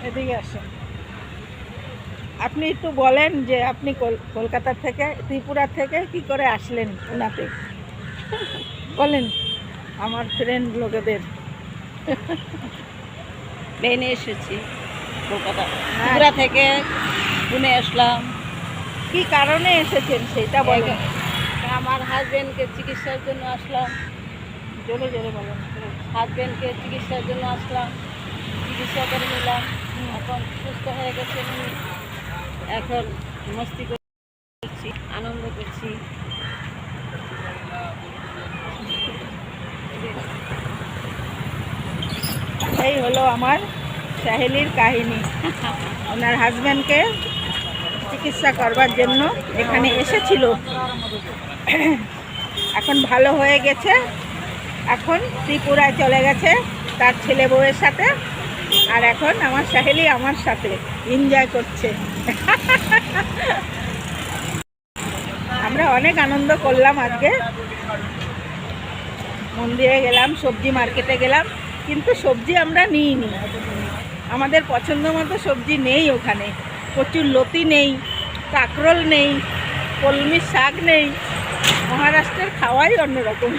এদিকে আসেন। আপনি একটু বলেন যে আপনি কলকাতা থেকে, ত্রিপুরা থেকে কি করে আসলেন পুনাতে, বলেন আমার ফ্রেন্ড লোকেদের। প্লেনে এসেছি কলকাতা, ত্রিপুরা থেকে পুনে আসলাম। কি কারণে এসেছেন সেটা বলেন। আমার হাজবেন্ডকে চিকিৎসার জন্য আসলাম। জোরে জোরে বলেন। হাজবেন্ডকে চিকিৎসার জন্য আসলাম, চিকিৎসা করে নিলাম। এখন সুস্থ হয়ে গেছে উনি। এখন মস্তি করছি, আনন্দ করছি। এই হলো আমার সাহেলির কাহিনী। ওনার হাজব্যান্ডকে চিকিৎসা করবার জন্য এখানে এসেছিল, এখন ভালো হয়ে গেছে। এখন ত্রিপুরায় চলে গেছে তার ছেলে বউয়ের সাথে, আর এখন আমার সাহেলি আমার সাথে এনজয় করছে। আমরা অনেক আনন্দ করলাম আজকে। মন্দিরে গেলাম, সবজি মার্কেটে গেলাম, কিন্তু সবজি আমরা নিইনি। আমাদের পছন্দ মতো সবজি নেই ওখানে। প্রচুর লতি নেই, কাঁকরোল নেই, কলমি শাক নেই। মহারাষ্ট্রের খাওয়াই অন্যরকম।